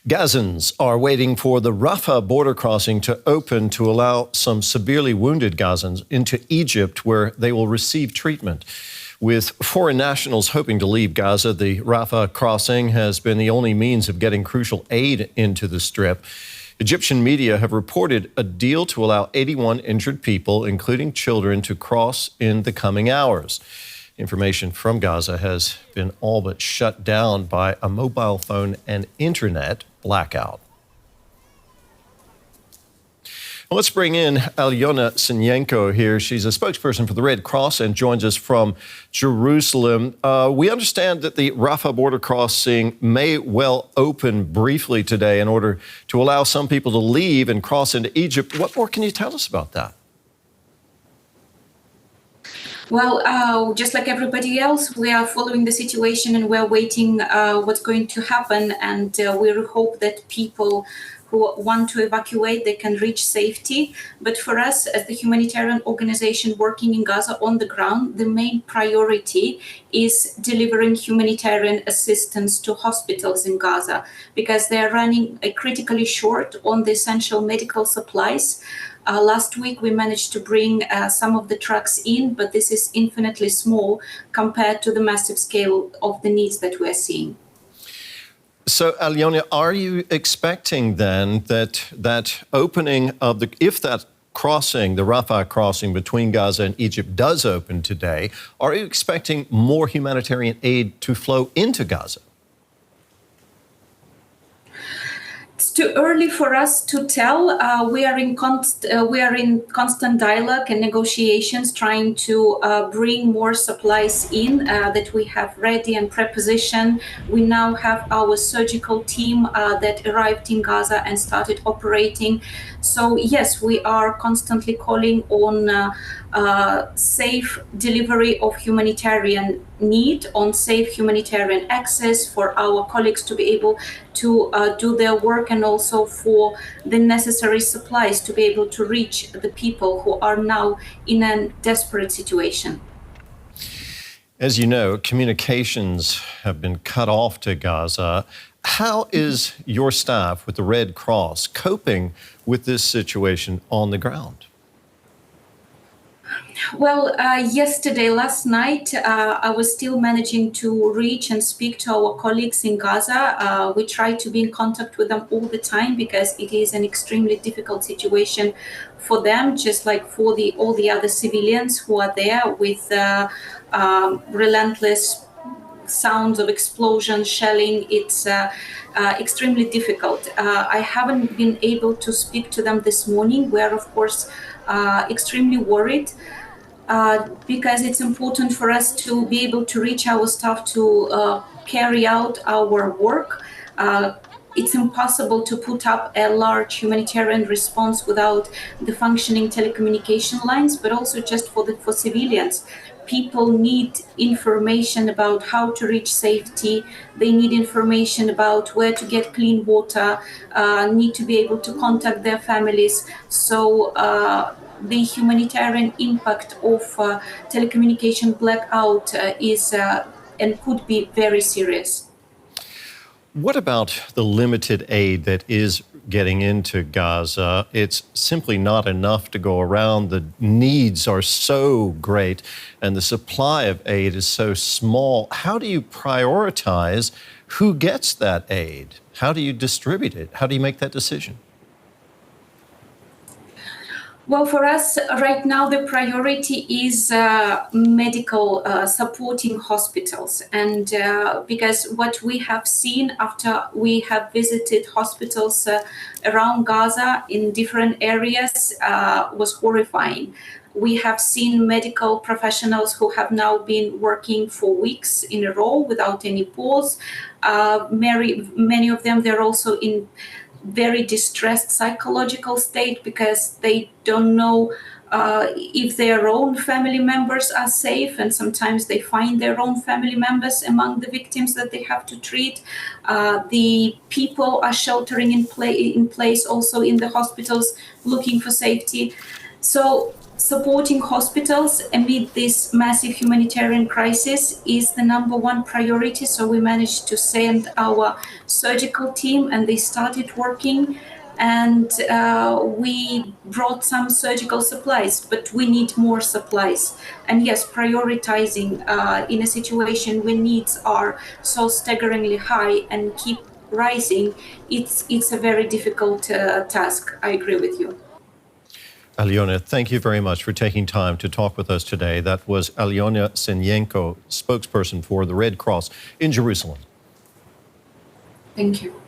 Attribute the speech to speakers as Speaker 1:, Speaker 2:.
Speaker 1: Gazans are waiting for the Rafah border crossing to open to allow some severely wounded Gazans into Egypt, where they will receive treatment. With foreign nationals hoping to leave Gaza, the Rafah crossing has been the only means of getting crucial aid into the Strip. Egyptian media have reported a deal to allow 81 injured people, including children, to cross in the coming hours. Information from Gaza has been all but shut down by a mobile phone and internet blackout. Well, let's bring in Alyona Sinyenko here. She's a spokesperson for the Red Cross and joins us from Jerusalem. We understand that the Rafah border crossing may well open briefly today in order to allow some people to leave and cross into Egypt. What more can you tell us about that?
Speaker 2: Well, just like everybody else, we are following the situation and we're waiting what's going to happen. And we hope that people who want to evacuate, they can reach safety. But for us, as the humanitarian organization working in Gaza on the ground, the main priority is delivering humanitarian assistance to hospitals in Gaza, because they're running critically short on the essential medical supplies. Last week, we managed to bring some of the trucks in, but this is infinitely small compared to the massive scale of the needs that we're seeing.
Speaker 1: So, Alyona, are you expecting then that opening of if that crossing, the Rafah crossing between Gaza and Egypt does open today, are you expecting more humanitarian aid to flow into Gaza?
Speaker 2: It's too early for us to tell. We are in constant dialogue and negotiations, trying to bring more supplies in that we have ready and prepositioned. We now have our surgical team that arrived in Gaza and started operating. So yes, we are constantly calling on safe delivery of humanitarian need, on safe humanitarian access for our colleagues to be able to do their work, and also for the necessary supplies to be able to reach the people who are now in a desperate situation.
Speaker 1: As you know, communications have been cut off to Gaza. How is your staff with the Red Cross coping with this situation on the ground?
Speaker 2: Well, last night, I was still managing to reach and speak to our colleagues in Gaza. We try to be in contact with them all the time, because it is an extremely difficult situation for them, just like for all the other civilians who are there with relentless sounds of explosion, shelling. It's extremely difficult. I haven't been able to speak to them this morning. We are, of course, extremely worried because it's important for us to be able to reach our staff to carry out our work. It's impossible to put up a large humanitarian response without the functioning telecommunication lines, but also just for civilians. People need information about how to reach safety. They need information about where to get clean water, need to be able to contact their families. So the humanitarian impact of telecommunication blackout is and could be very serious.
Speaker 1: What about the limited aid that is getting into Gaza? It's simply not enough to go around. The needs are so great and the supply of aid is so small. How do you prioritize who gets that aid? How do you distribute it? How do you make that decision?
Speaker 2: Well, for us right now, the priority is medical supporting hospitals. And because what we have seen after we have visited hospitals around Gaza in different areas was horrifying. We have seen medical professionals who have now been working for weeks in a row without any pause. Many of them, they're also in very distressed psychological state, because they don't know if their own family members are safe, and sometimes they find their own family members among the victims that they have to treat. The people are sheltering in place also in the hospitals, looking for safety. So supporting hospitals amid this massive humanitarian crisis is the number one priority. So we managed to send our surgical team and they started working. And we brought some surgical supplies, but we need more supplies. And yes, prioritizing in a situation where needs are so staggeringly high and keep rising, it's a very difficult task. I agree with you.
Speaker 1: Alyona, thank you very much for taking time to talk with us today. That was Alyona Senyenko, spokesperson for the Red Cross in Jerusalem.
Speaker 2: Thank you.